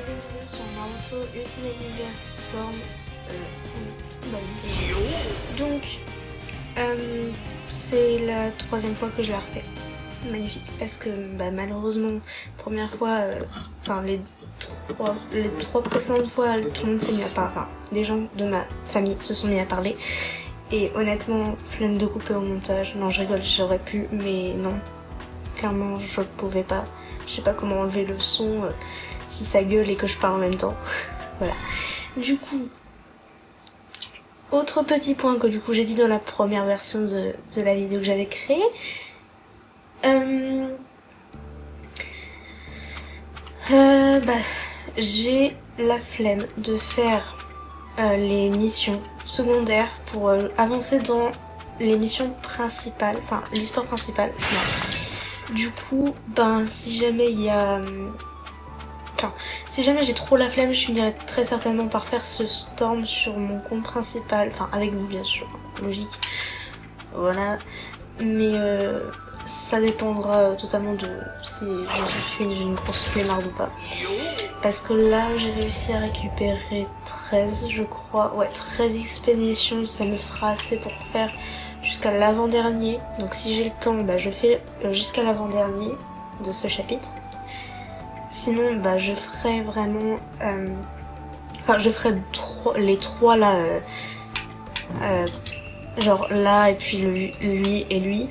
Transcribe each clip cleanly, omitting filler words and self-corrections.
deuxième vidéo sur Naruto Ultimate Ninja Storm. Donc, c'est la troisième fois que je la refais. Magnifique, parce que malheureusement, première fois, les trois précédentes fois, tout le monde s'est mis à parler. Enfin, les gens de ma famille se sont mis à parler. Et honnêtement, flemme de couper au montage. Non, je rigole, j'aurais pu, mais non. Clairement, je pouvais pas. Je sais pas comment enlever le son si ça gueule et que je parle en même temps. Voilà. Du coup, autre petit point que du coup j'ai dit dans la première version de la vidéo que j'avais créée. J'ai la flemme de faire les missions secondaires pour avancer dans les missions principales, enfin l'histoire principale. Non. Du coup, si jamais il y a... si jamais j'ai trop la flemme, je finirai très certainement par faire ce storm sur mon compte principal, enfin avec vous bien sûr, logique. Voilà. Mais ça dépendra totalement de si je suis une grosse flemmarde ou pas. Parce que là, j'ai réussi à récupérer 13, je crois. Ouais, 13 XP de mission, ça me fera assez pour faire jusqu'à l'avant-dernier. Donc si j'ai le temps, je fais jusqu'à l'avant-dernier de ce chapitre. Sinon, je ferai vraiment... je ferai les trois là... genre là, et puis lui et lui.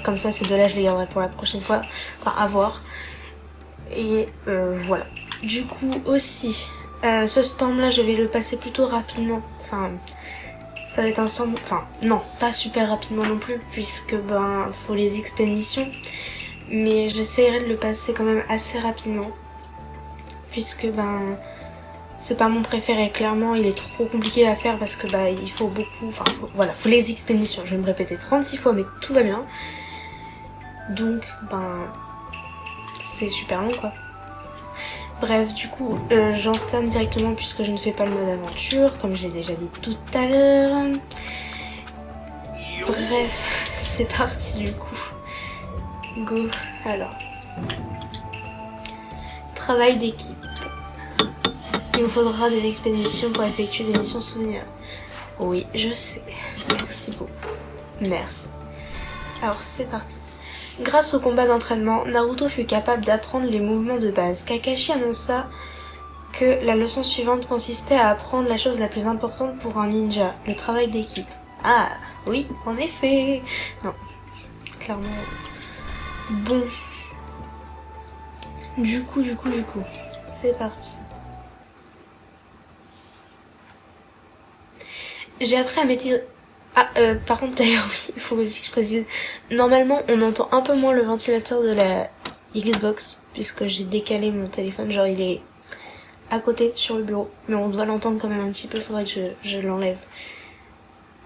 Comme ça, ces deux-là, je les garderai pour la prochaine fois. Enfin, à voir. Et voilà. Du coup, aussi, ce storm-là, je vais le passer plutôt rapidement. Enfin, ça va être un storm... Enfin, non, pas super rapidement non plus, puisque, faut les XP de mission. Mais j'essaierai de le passer quand même assez rapidement. Puisque, c'est pas mon préféré. Clairement, il est trop compliqué à faire parce que, il faut beaucoup... Enfin, faut les XP de mission. Je vais me répéter 36 fois, mais tout va bien. Donc, c'est super long, quoi. Bref, du coup, j'entame directement puisque je ne fais pas le mode aventure, comme j'ai déjà dit tout à l'heure. Bref, c'est parti du coup. Go. Alors. Travail d'équipe. Il vous faudra des expéditions pour effectuer des missions souvenirs. Oui, je sais. Merci beaucoup. Merci. Alors, c'est parti. Grâce au combat d'entraînement, Naruto fut capable d'apprendre les mouvements de base. Kakashi annonça que la leçon suivante consistait à apprendre la chose la plus importante pour un ninja, le travail d'équipe. Ah, oui, en effet. Non, clairement. Bon. Du coup, c'est parti. J'ai appris à maîtriser... par contre d'ailleurs oui, il faut aussi que je précise. Normalement on entend un peu moins le ventilateur de la Xbox puisque j'ai décalé mon téléphone, genre il est à côté sur le bureau. Mais on doit l'entendre quand même un petit peu, faudrait que je l'enlève.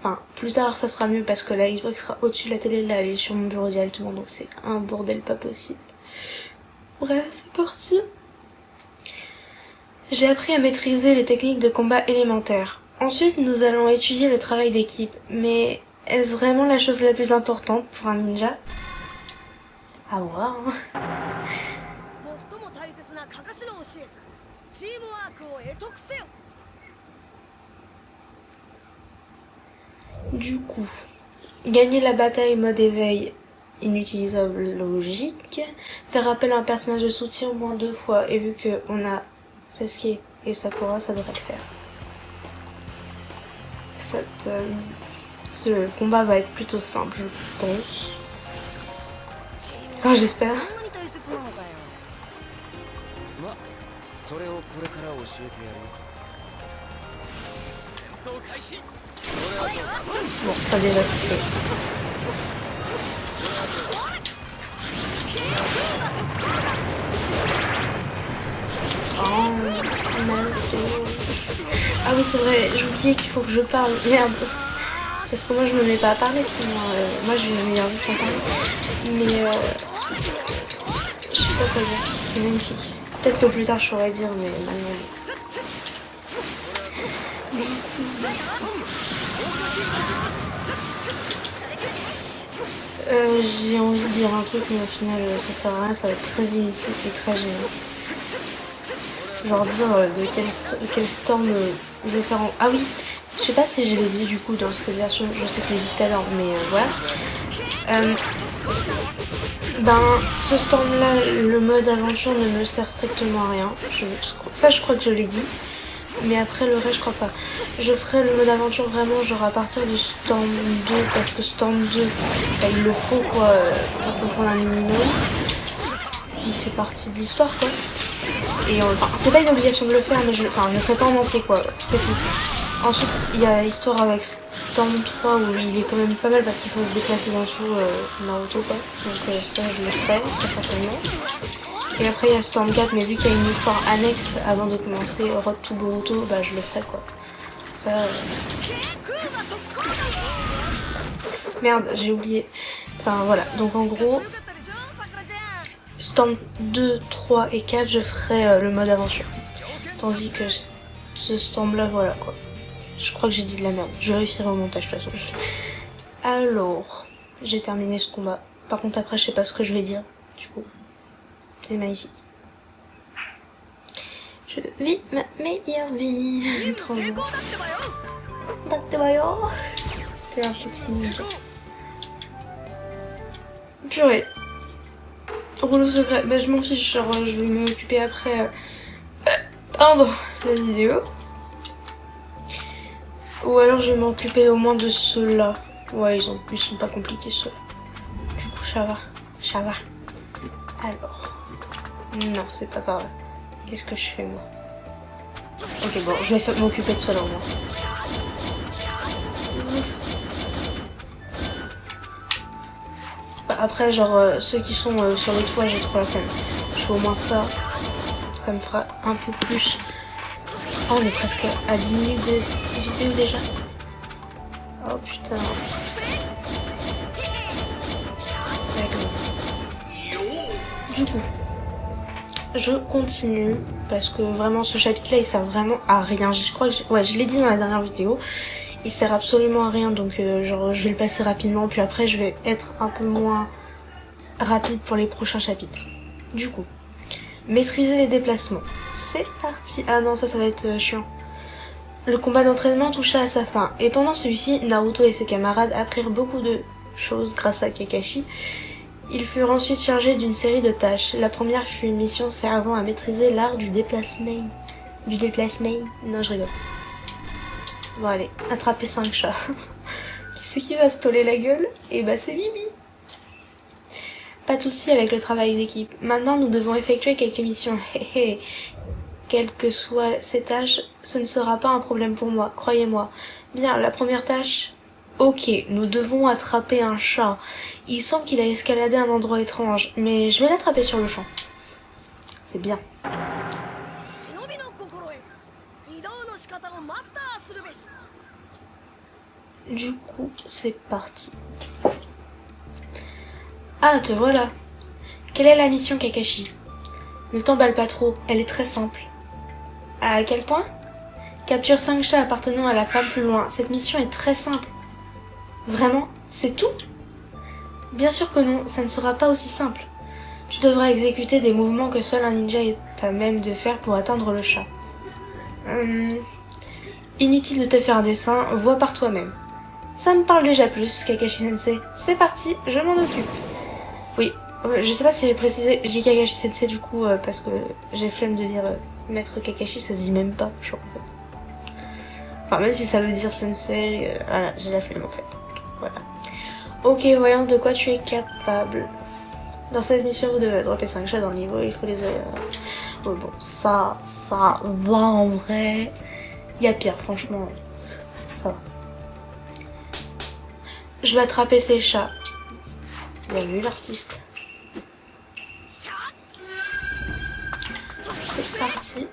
Enfin, plus tard ça sera mieux parce que la Xbox sera au-dessus de la télé, là elle est sur mon bureau directement donc c'est un bordel pas possible. Bref, c'est parti. J'ai appris à maîtriser les techniques de combat élémentaires. Ensuite, nous allons étudier le travail d'équipe. Mais est-ce vraiment la chose la plus importante pour un ninja? À voir. Du coup, gagner la bataille mode éveil, inutilisable logique. Faire appel à un personnage de soutien au moins 2 fois. Et vu qu'on a Sasuke et Sakura, ça devrait le faire. Ce combat va être plutôt simple, je pense. Enfin, j'espère. Bon, ça déjà c'est fait. Oh, Naruto. Ah oui, c'est vrai, j'ai oublié qu'il faut que je parle. Merde. Parce que moi, je me mets pas à parler, sinon... moi, j'ai une meilleure vie sans parler. Mais... je sais pas quoi dire. C'est magnifique. Peut-être que plus tard, je saurais dire, mais maintenant... Du coup... j'ai envie de dire un truc, mais au final, ça sert à rien. Ça va être très inutile et très gênant. genre dire de quel storm je vais faire en... Ah oui, je sais pas si je l'ai dit du coup dans cette version, je sais que je l'ai dit tout à l'heure, mais voilà. Ben, ce storm-là, le mode aventure ne me sert strictement à rien. Ça, je crois que je l'ai dit. Mais après, le reste, je crois pas. Je ferai le mode aventure vraiment genre à partir du Storm 2. Parce que Storm 2, bah, il le faut quoi, pour comprendre un minimum. Il fait partie de l'histoire quoi. Et enfin, c'est pas une obligation de le faire, mais je le ferai pas en entier quoi. C'est tout. Ensuite, il y a l'histoire avec Storm 3 où il est quand même pas mal parce qu'il faut se déplacer dans tout Naruto quoi. Donc ça, je le ferai très certainement. Et après il y a Storm 4, mais vu qu'il y a une histoire annexe avant de commencer Road to Boruto, bah je le ferai quoi. Ça... Merde, j'ai oublié. Enfin voilà, donc en gros, Storm 2, 3 et 4, je ferai le mode aventure. Tandis que ce Storm là, voilà quoi. Je crois que j'ai dit de la merde. Je vérifierai au montage de toute façon. Alors, j'ai terminé ce combat. Par contre après je sais pas ce que je vais dire, du coup. C'est magnifique. Je vis ma meilleure vie. Trop bien. T'es un petit ninja. Purée. Rouleau secret. Bah je m'en fiche, genre je vais m'occuper après. Pardon, la vidéo. Ou alors je vais m'occuper au moins de ceux-là. Ouais, ils sont pas compliqués ceux-là. Du coup ça va. Ça va. Alors. Non, c'est pas pareil. Qu'est-ce que je fais moi? Ok, bon, je vais m'occuper de cela au moins. Après, genre, ceux qui sont sur le toit, j'ai trop la flemme. Je fais au moins ça. Ça me fera un peu plus. Oh, on est presque à 10 minutes de vidéo déjà. Oh putain. Du coup, je continue parce que vraiment ce chapitre-là, il sert vraiment à rien. Je crois que je l'ai dit dans la dernière vidéo. Il sert absolument à rien, donc genre je vais le passer rapidement, puis après je vais être un peu moins rapide pour les prochains chapitres. Du coup, maîtriser les déplacements. C'est parti. Ah non, ça va être chiant. Le combat d'entraînement toucha à sa fin, et pendant celui-ci, Naruto et ses camarades apprirent beaucoup de choses grâce à Kakashi. Ils furent ensuite chargés d'une série de tâches. La première fut une mission servant à maîtriser l'art du déplacement. Non, je rigole. Bon allez, attraper 5 chats. Qui c'est qui va se toller la gueule? Et bah c'est Bibi. Pas de soucis avec le travail d'équipe. Maintenant nous devons effectuer quelques missions. Quelles que soient ces tâches, ce ne sera pas un problème pour moi, croyez-moi. Bien, la première tâche... Ok, nous devons attraper un chat. Il semble qu'il a escaladé un endroit étrange, mais je vais l'attraper sur le champ. C'est bien. Du coup, c'est parti. Ah, te voilà. Quelle est la mission, Kakashi? Ne t'emballe pas trop, elle est très simple. À quel point? Capture 5 chats appartenant à la femme plus loin. Cette mission est très simple. Vraiment? C'est tout? Bien sûr que non, ça ne sera pas aussi simple. Tu devras exécuter des mouvements que seul un ninja est à même de faire pour atteindre le chat. Inutile de te faire un dessin, vois par toi-même. Ça me parle déjà plus, Kakashi-sensei. C'est parti, je m'en occupe. Oui, je sais pas si j'ai précisé, j'ai Kakashi-sensei du coup, parce que j'ai flemme de dire maître Kakashi, ça se dit même pas, je crois. Enfin, même si ça veut dire sensei, voilà, j'ai la flemme en fait. Voilà. Ok, voyons de quoi tu es capable. Dans cette mission, vous devez dropper 5 chats dans le niveau, il faut les... Oh, bon, ça va en vrai. Il y a pire, franchement. Ça va. Je vais attraper ces chats. Bien vu l'artiste. C'est parti.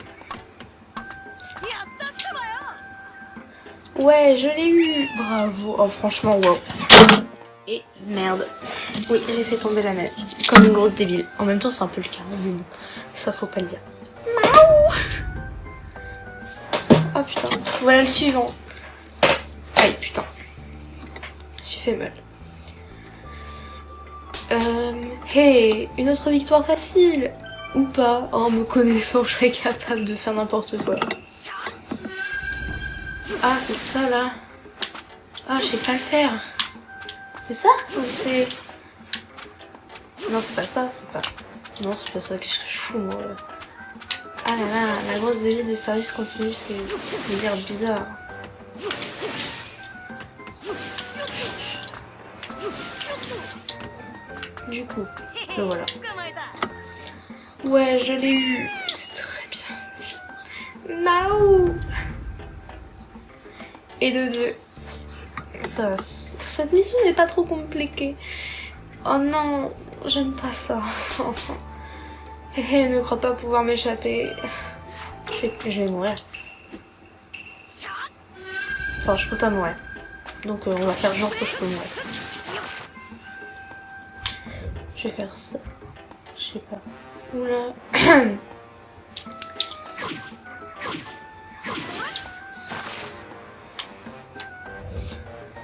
Ouais, je l'ai eu. Bravo. Oh, franchement, wow. Et merde. Oui, j'ai fait tomber la manette. Comme une grosse débile. En même temps, c'est un peu le cas. Mais bon, ça faut pas le dire. Miaou. Oh putain. Voilà le suivant. Aïe, putain. J'ai fait mal. Hey, une autre victoire facile. ou pas, en me connaissant, je serais capable de faire n'importe quoi. Ah, c'est ça là. Ah, je sais pas le faire. C'est ça ou c'est... Non, c'est pas ça, c'est pas... Non, c'est pas ça, qu'est-ce que je fous moi? Ah là là, la grosse délire de service continu, c'est des délire bizarre. Du coup, le voilà. Ouais, je l'ai eu. C'est très bien. Naou. Et de deux. Ça, cette mission n'est pas trop compliquée. Oh non, j'aime pas ça. Ne crois pas pouvoir m'échapper. Je vais mourir. Enfin, je peux pas mourir. Donc on va faire genre que je peux mourir. Je vais faire ça. Je sais pas. Oula.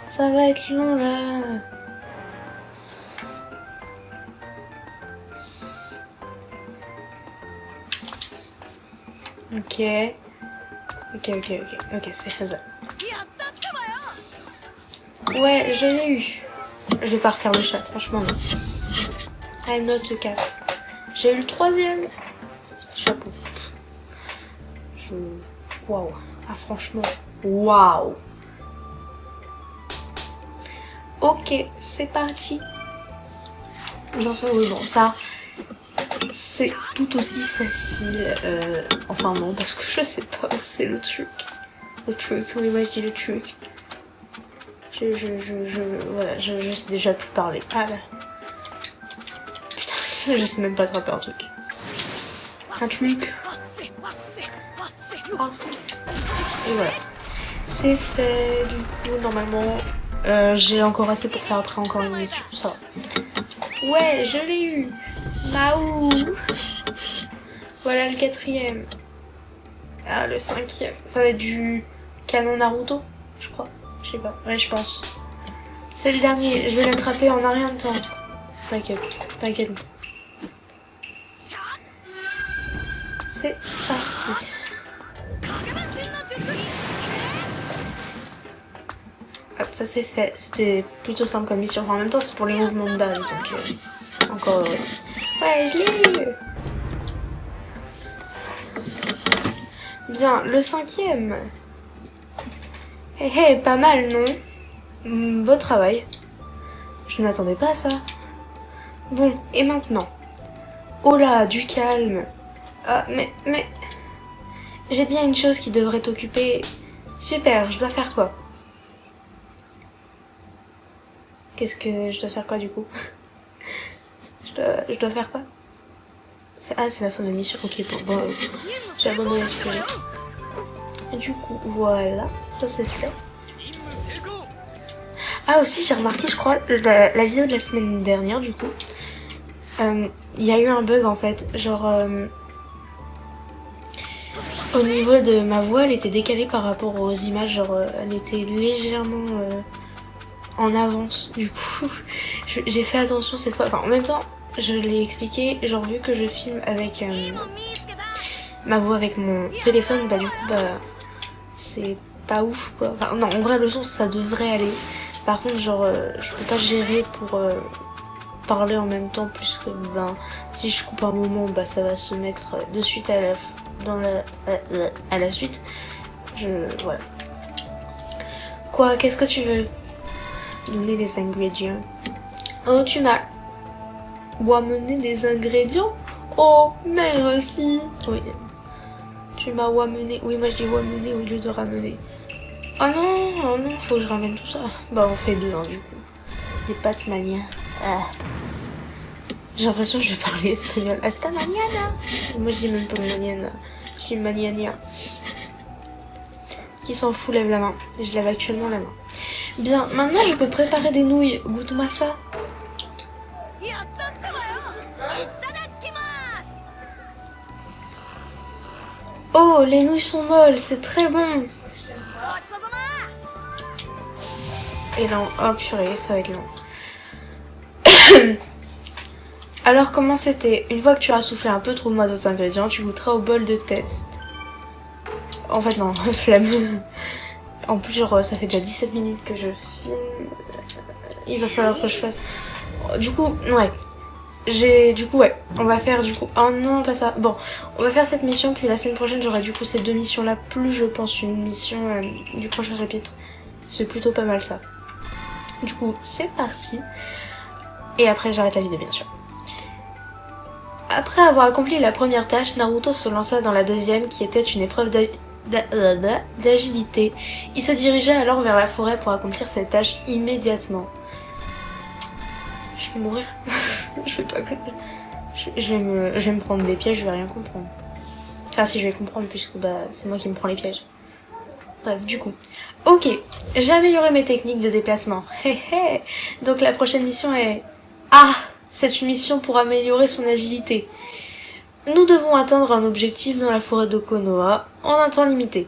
Ça va être long là. Ok, c'est faisable. Ouais, je l'ai eu. Je vais pas refaire le chat, franchement non. I'm not a cat. J'ai eu le 3e. Chapeau. Waouh. Ah franchement, waouh. Ok, c'est parti. Dans ce... Oui, bon, ça... C'est tout aussi facile. Enfin non, parce que je sais pas où c'est le truc. Le truc, oui, moi je dis le truc. Voilà, je sais déjà plus parler. Ah là. Putain, je sais même pas attraper un truc. Un truc. Et voilà. C'est fait, du coup, normalement, j'ai encore assez pour faire après encore une lecture, ça va. Ouais, je l'ai eu. Naou. Voilà le 4e. Ah, le 5e. Ça va être du canon Naruto, je crois. Je sais pas. Ouais, je pense. C'est le dernier. Je vais l'attraper en un rien de temps. T'inquiète. T'inquiète. C'est parti. Hop, ça c'est fait. C'était plutôt simple comme mission. Enfin, en même temps, c'est pour les mouvements de base. Donc, encore heureux. Ouais, je l'ai eu. Bien, le 5e. Hé hé, pas mal, non? Beau travail. Je ne m'attendais pas à ça. Bon, et maintenant? Oh là, du calme. Ah, mais... J'ai bien une chose qui devrait t'occuper. Super, je dois faire quoi? Qu'est-ce que... Je dois faire quoi, du coup? Je dois faire quoi? Ah, c'est la fin de la mission. Ok, bon, j'ai abandonné ce projet. Et du coup, voilà, ça c'est fait. Ah aussi, j'ai remarqué, je crois, la vidéo de la semaine dernière, du coup, il y a eu un bug en fait, genre au niveau de ma voix, elle était décalée par rapport aux images, genre elle était légèrement en avance. Du coup, j'ai fait attention cette fois. Enfin, en même temps, je l'ai expliqué, genre vu que je filme avec ma voix avec mon téléphone, bah du coup, bah c'est pas ouf quoi. Enfin non, en vrai le son ça devrait aller. Par contre, genre je peux pas gérer pour parler en même temps, puisque ben si je coupe un moment, bah ça va se mettre de suite à la suite. Voilà. Quoi, qu'est-ce que tu veux? Donner les ingrédients. Oh, tu m'as amené des ingrédients? Oh, merci. Oui. Tu m'as amené. Oui, moi je dis amener au lieu de ramener. Oh non, faut que je ramène tout ça. Bah, on fait deux, hein, du coup. Des pâtes mania. Ah. J'ai l'impression que je vais parler espagnol. Hasta mañana. Moi je dis même pas mañana. Je dis mañana. Qui s'en fout, lève la main. Je lève actuellement la main. Bien, maintenant je peux préparer des nouilles. Goûte-moi ça. Oh, les nouilles sont molles, c'est très bon. Et là, oh purée, ça va être long. Alors comment c'était? Une fois que tu auras soufflé un peu, trouve-moi d'autres ingrédients, tu goûteras au bol de test. En fait non, flemme. En plus genre ça fait déjà 17 minutes que je filme. Il va falloir que je fasse... Du coup, ouais. Ouais, on va faire du coup... Oh non, pas ça. Bon, on va faire cette mission, puis la semaine prochaine j'aurai du coup ces deux missions-là, plus je pense une mission du prochain chapitre. C'est plutôt pas mal ça. Du coup, c'est parti. Et après j'arrête la vidéo bien sûr. Après avoir accompli la première tâche, Naruto se lança dans la deuxième qui était une épreuve d'agilité. Il se dirigeait alors vers la forêt pour accomplir cette tâche immédiatement. Je vais mourir. Je vais pas... je vais me prendre des pièges, je vais rien comprendre. Enfin si, je vais comprendre puisque bah c'est moi qui me prends les pièges. Bref, du coup. Ok, j'ai amélioré mes techniques de déplacement. Donc la prochaine mission est... Ah, c'est une mission pour améliorer son agilité. Nous devons atteindre un objectif dans la forêt de Konoha en un temps limité.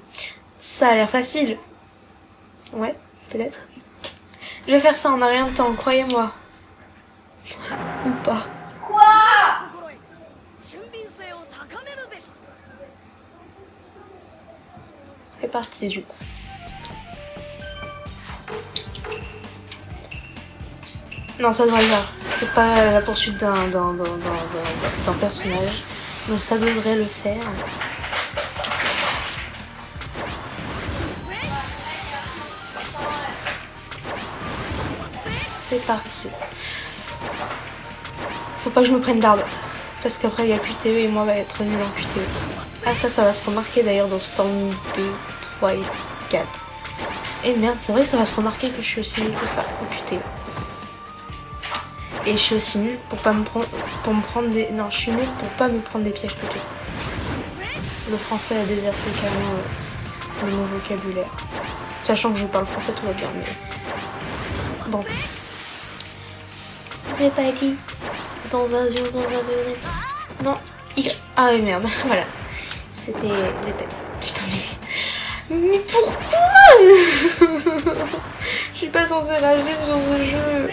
Ça a l'air facile. Ouais, peut-être. Je vais faire ça en un rien de temps, croyez-moi. Ou pas. Quoi? C'est parti du coup. Non, ça devrait le faire. C'est pas la poursuite d'un personnage. Donc ça devrait le faire. C'est parti. Faut pas que je me prenne d'arbre. Parce qu'après il y a QTE et moi va être nul en QTE. Ah ça va se remarquer d'ailleurs dans Storm 2, 3 et 4. Et merde, c'est vrai que ça va se remarquer que je suis aussi nulle que ça en QTE. Et je suis aussi nulle pour pas me prendre des... Non, je suis nulle pour pas me prendre des pièges plutôt. Le français a déserté carrément le mot vocabulaire. Sachant que je parle français, tout va bien, mais... Bon. C'est pas qui. Sensation. Non. Ah oui, merde, voilà. C'était le thème. Putain, mais pourquoi? Je suis pas censée rager sur ce jeu.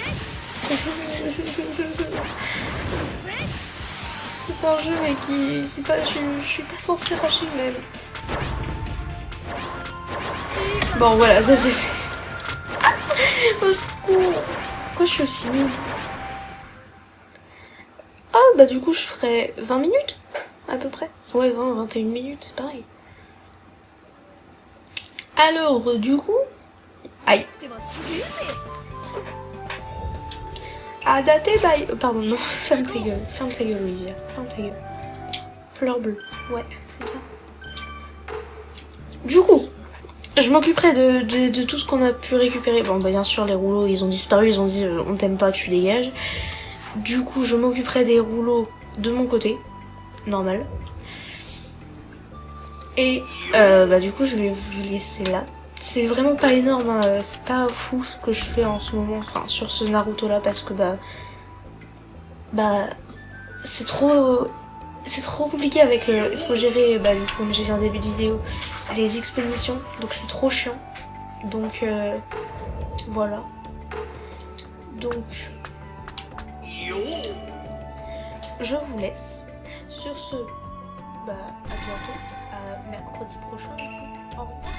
C'est un jeu mais qui... C'est pas... Je suis pas censée rager même. Bon voilà, ça c'est fait. Au secours. Pourquoi je suis aussi nulle? Ah bah du coup je ferai 20 minutes à peu près. Ouais 21 minutes, c'est pareil. Alors du coup... Aïe. Adate by... Pardon, non, ferme ta gueule, Olivia, ferme ta gueule. Fleur bleue, ouais, c'est bien. Du coup, je m'occuperai de tout ce qu'on a pu récupérer. Bon, bah bien sûr, les rouleaux, ils ont disparu, ils ont dit on t'aime pas, tu dégages. Du coup, je m'occuperai des rouleaux de mon côté, normal. Et bah du coup, je vais vous laisser là. C'est vraiment pas énorme, hein. C'est pas fou ce que je fais en ce moment, enfin sur ce Naruto là, parce que bah c'est trop compliqué avec il faut gérer, bah comme j'ai dit en début de vidéo, les expéditions, donc c'est trop chiant, donc voilà, donc je vous laisse sur ce, bah à bientôt, à mercredi prochain, je crois. Au revoir.